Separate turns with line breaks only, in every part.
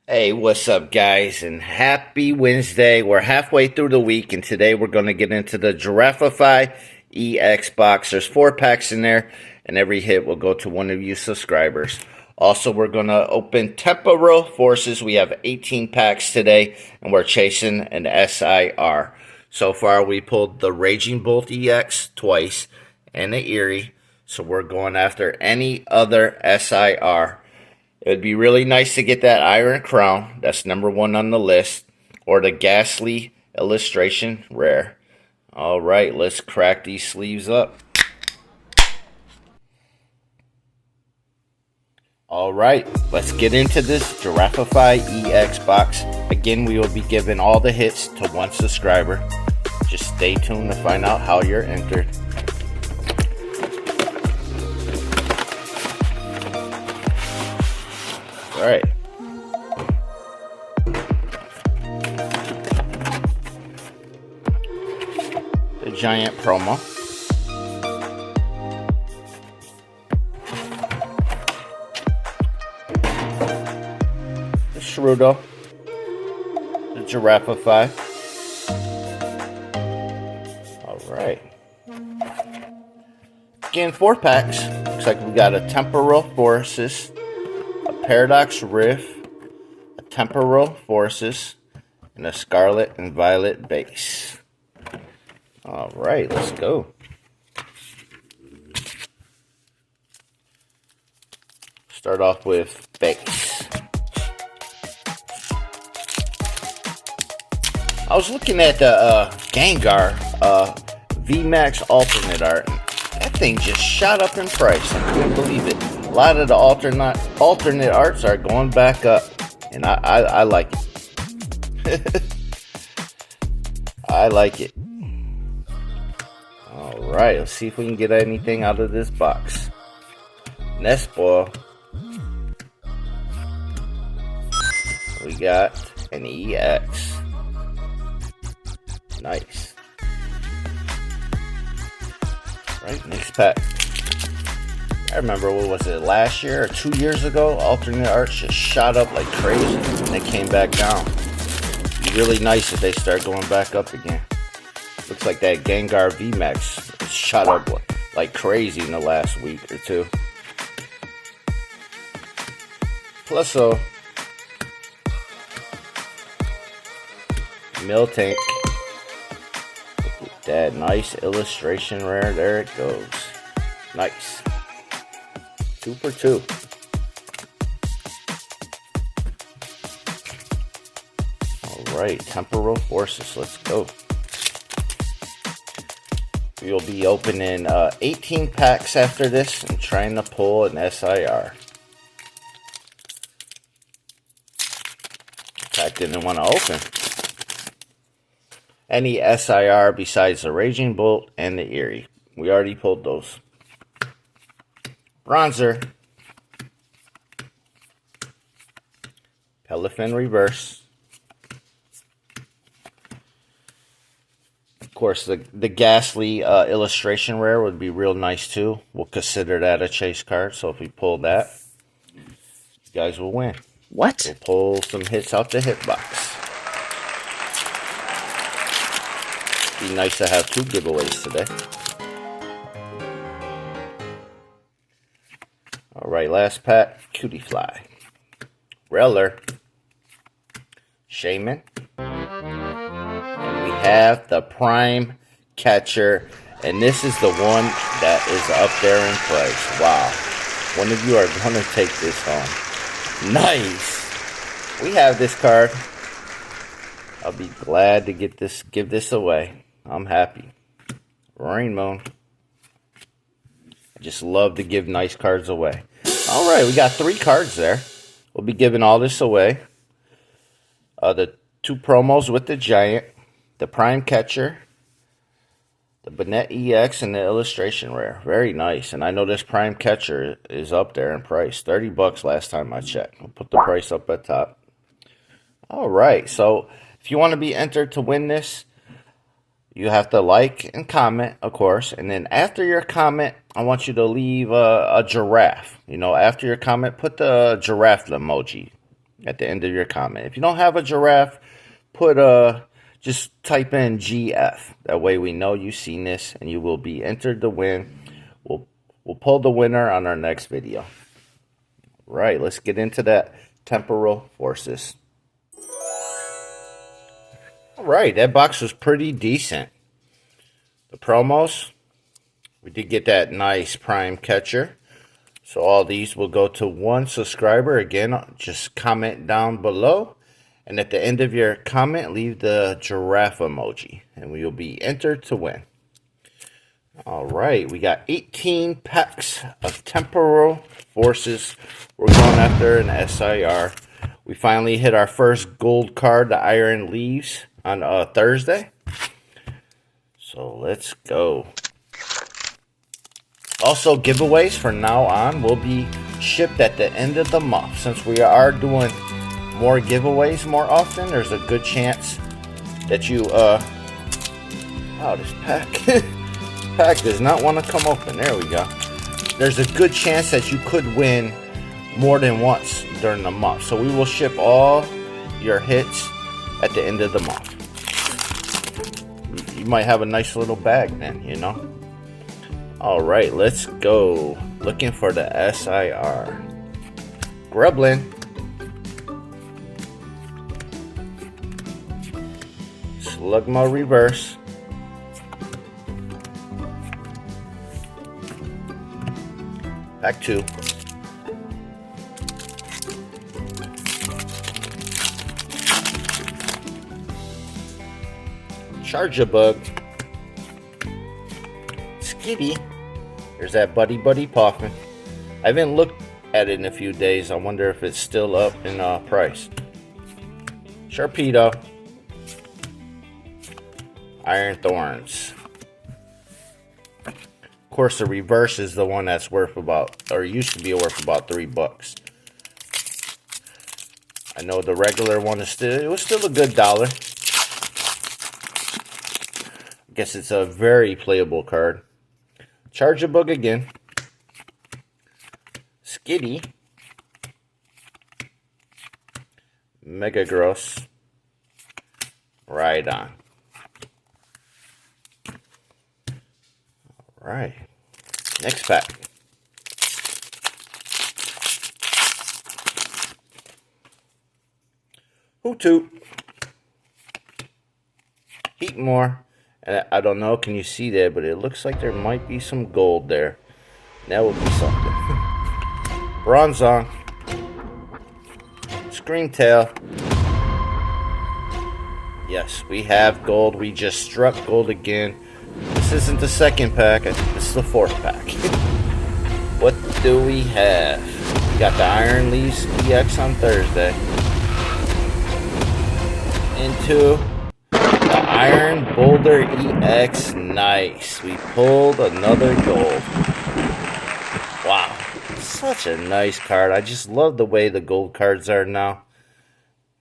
Hey, what's up, guys? And happy Wednesday. We're halfway through the week, and today we're going to get into the Grafaiai EX box. There's 4 packs in there, and every hit will go to one of you subscribers. Also, we're going to open Temporal Forces. We have 18 packs today, and we're chasing an S.I.R. So far, we pulled the Raging Bolt EX twice and the Eerie, so we're going after any other S.I.R. It would be really nice to get that Iron Crown. That's #1 on the list. Or the Ghastly Illustration Rare. Alright, let's crack these sleeves up. Alright, let's get into this Grafaiai EX box. Again, we will be giving all the hits to one subscriber. Just stay tuned to find out how you're entered. Alright. The Giant promo. The Shrudo. The Grafaiai. Alright. Again, 4 packs. Looks like we got a Temporal Forces, Paradox Rift, a Temporal Forces, and a Scarlet and Violet base. Alright, let's go. Start off with base. I was looking at the Gengar VMAX alternate art. That thing just shot up in price. I couldn't believe it. A lot of the alternate arts are going back up, and I like it. I like it. All right, let's see if we can get anything out of this box. Nest ball. We got an EX. Nice. Right, next pack. I remember, what was it, last year or 2 years ago? Alternate arts just shot up like crazy, and they came back down. It'd be really nice if they start going back up again. Looks like that Gengar VMAX shot up like crazy in the last week or two. Plus, Miltank. Look at that nice illustration rare. There it goes. Nice. 2 for 2. Alright, Temporal Forces, let's go. We'll be opening 18 packs after this and trying to pull an S.I.R. Pack didn't want to open. Any S.I.R. besides the Raging Bolt and the Eerie. We already pulled those. Bronzer. Pelifin Reverse. Of course, the Ghastly illustration rare would be real nice too. We'll consider that a chase card. So if we pull that, you guys will win.
What?
We'll pull some hits out the hit box. Be nice to have 2 giveaways today. Alright, last pack, Cutie Fly. Reller. Shaman. And we have the Prime Catcher. And this is the one that is up there in price. Wow. One of you are going to take this home. Nice. We have this card. I'll be glad to give this away. I'm happy. Roaring Moon. I just love to give nice cards away. Alright, we got 3 cards there. We'll be giving all this away. The 2 promos with the Giant, the Prime Catcher, the Bennett EX, and the illustration rare. Very nice. And I know this Prime Catcher is up there in price. $30 last time I checked. We'll put the price up at top. Alright, so if you want to be entered to win this, you have to like and comment, of course. And then after your comment, I want you to leave a giraffe. You know, after your comment, put the giraffe emoji. at the end of your comment. If you don't have a giraffe, put just type in GF. That way we know you've seen this and you will be entered to win. We'll pull the winner on our next video. Right, let's get into that temporal forces. Alright, that box was pretty decent. The promos, we did get that nice prime catcher. So all these will go to one subscriber. Again, just comment down below. And at the end of your comment, leave the giraffe emoji. And we will be entered to win. Alright, we got 18 packs of temporal forces. We're going after an S.I.R. We finally hit our first gold card, the Iron Leaves, on Thursday. So let's go. Also, giveaways from now on will be shipped at the end of the month. Since we are doing more giveaways more often, there's a good chance that you, wow, this pack does not want to come open. There we go. There's a good chance that you could win more than once during the month. So we will ship all your hits at the end of the month. You might have a nice little bag then, you know. Alright, let's go. Looking for the S.I.R. Grublin. Slugma reverse. Pack 2. Charge a bug. Skitty. There's that Buddy Poffin. I haven't looked at it in a few days. I wonder if it's still up in price. Sharpedo. Iron Thorns. Of course, the reverse is the one that's worth about, or used to be worth about $3. I know the regular one is still, it was still a good $1. I guess it's a very playable card. Charge a bug again. Skitty. Mega Gross. Right on. Alright. Next pack. Hoot. Heat more. And I don't know, can you see that? But it looks like there might be some gold there. That would be something. Bronzong. Screamtail. Yes, we have gold. We just struck gold again. This isn't the second pack. I think this is the fourth pack. What do we have? We got the Iron Leaves EX on Thursday. Into the Iron Boulder EX. Nice. We pulled another gold. Wow. Such a nice card. I just love the way the gold cards are now.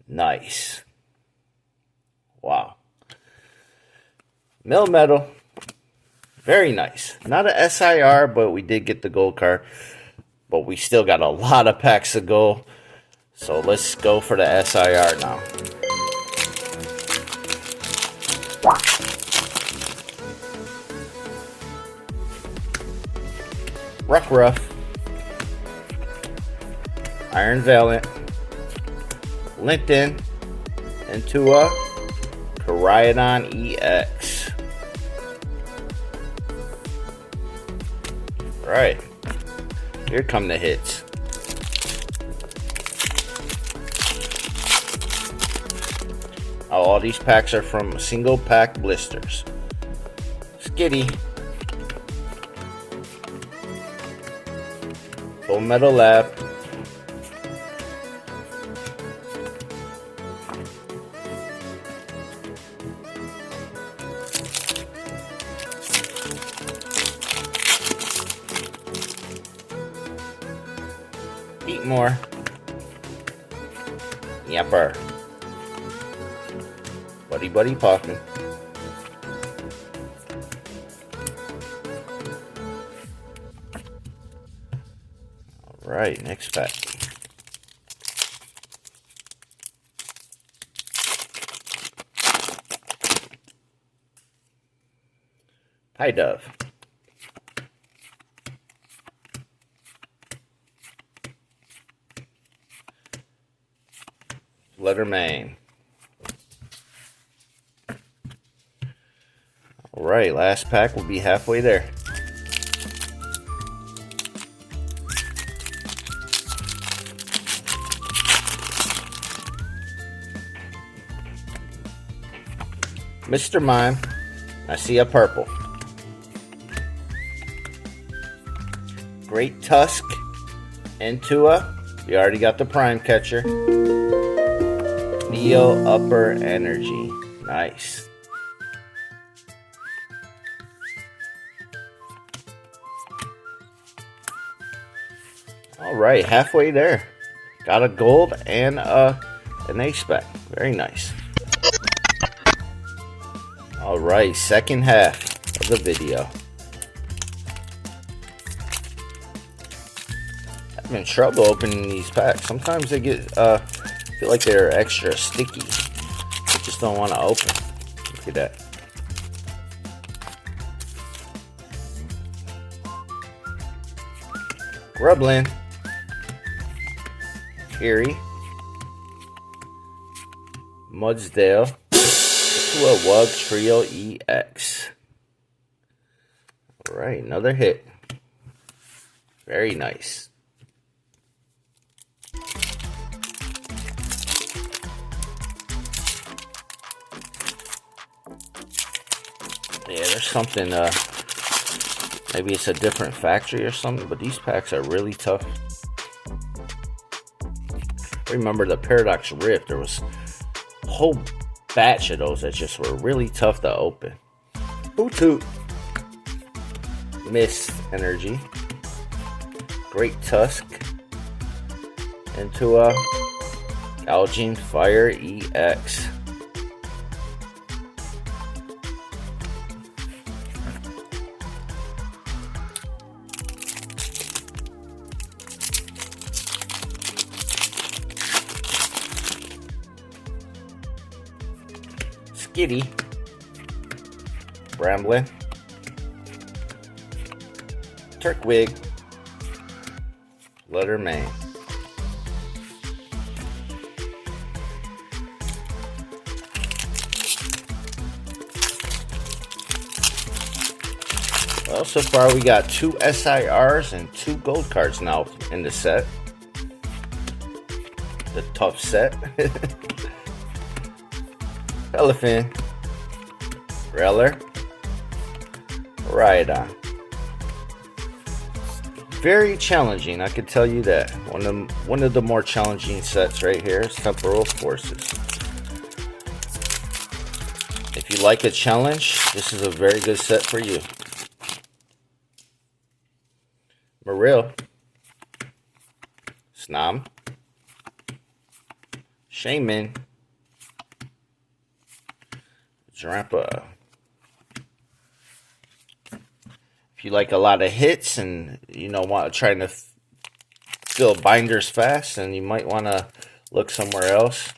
Nice. Wow. Mill Metal. Very nice. Not a S.I.R, but we did get the gold card. But we still got a lot of packs to go. So let's go for the S.I.R now. Rough. Iron Valiant. Linton. Into a Carnival EX. Right. Here come the hits. Oh, all these packs are from single pack blisters. Skitty. Full Metal Lab. Eat more. Yepper. Buddy Poffin. Alright, next pack. Hi, Dove. Letter Main. Alright, last pack will be halfway there. Mr. Mime, I see a purple. Great Tusk, Intua, we already got the Prime Catcher. Neo Upper Energy, nice. Alright, halfway there. Got a gold and an A-spec, very nice. Alright, second half of the video. Having trouble opening these packs. Sometimes they get, feel like they're extra sticky. I just don't want to open. Look at that. Grublin. Erie. Mudsdale. To a Wug Trio EX. Alright, another hit. Very nice. Yeah, there's something, maybe it's a different factory or something, but these packs are really tough. I remember the Paradox Rift, there was a whole batch of those that just were really tough to open. Hoot Mist Energy. Great Tusk. Into a Gouging Fire EX. Skitty, Bramblin, Turkwig, Letter Main. Well, so far we got 2 S.I.Rs and 2 gold cards now in the set. The tough set. Elephant, Reller, Rhydon. Very challenging, I could tell you that. One of the more challenging sets right here is Temporal Forces. If you like a challenge, this is a very good set for you. Marill, Snom, Shaman, Drampa. If you like a lot of hits and trying to fill binders fast, and you might want to look somewhere else.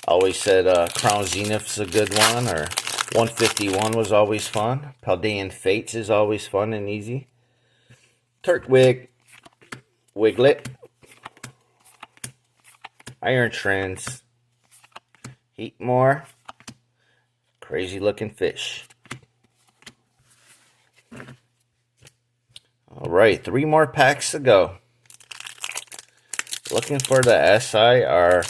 Always said Crown Zenith's a good one, or 151 was always fun. Paldean Fates is always fun and easy. Turtwig, Wiglet, Iron Trends, Heatmore, Crazy Looking Fish. Alright, 3 more packs to go. Looking for the S.I.R.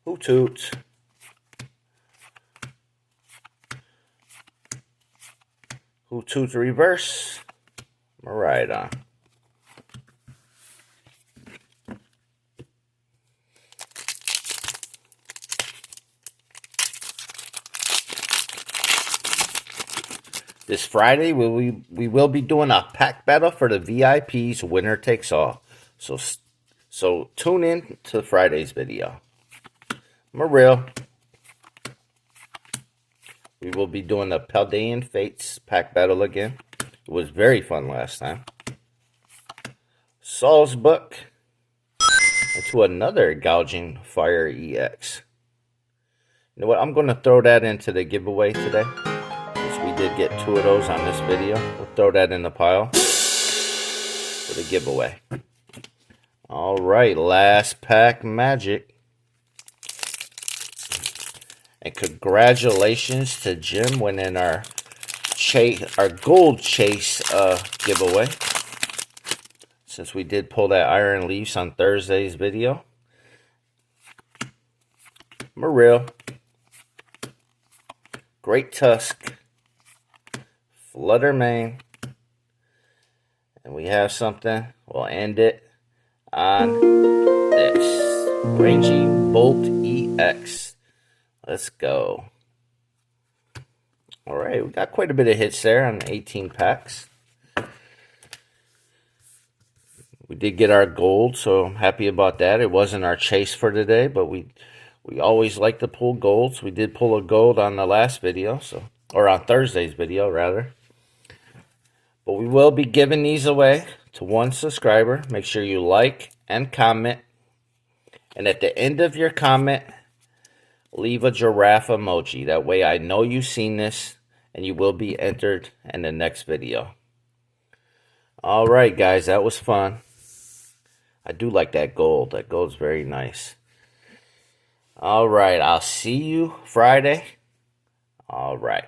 Hoot. Hoot Reverse. Miraidon. This Friday, we will be doing a pack battle for the VIPs. Winner takes all. So tune in to Friday's video. Marill. We will be doing the Paldean Fates pack battle again. It was very fun last time. Saul's Book. into another Gouging Fire EX. You know what? I'm going to throw that into the giveaway today. Since we did get 2 of those on this video, we'll throw that in the pile for the giveaway. Alright, last pack magic. And congratulations to Jim winning our gold chase giveaway. Since we did pull that Iron Leafs on Thursday's video. Morrill. Great Tusk. Flutter Mane. And we have something. We'll end it on this. Ranging Bolt EX. Let's go. Alright, we got quite a bit of hits there on 18 packs. We did get our gold, so I'm happy about that. It wasn't our chase for today, but we always like to pull golds. We did pull a gold on the last video, or on Thursday's video, rather. But we will be giving these away to 1 subscriber. Make sure you like and comment. And at the end of your comment, leave a giraffe emoji. That way I know you've seen this and you will be entered in the next video. Alright guys, that was fun. I do like that gold. That gold's very nice. Alright, I'll see you Friday. Alright.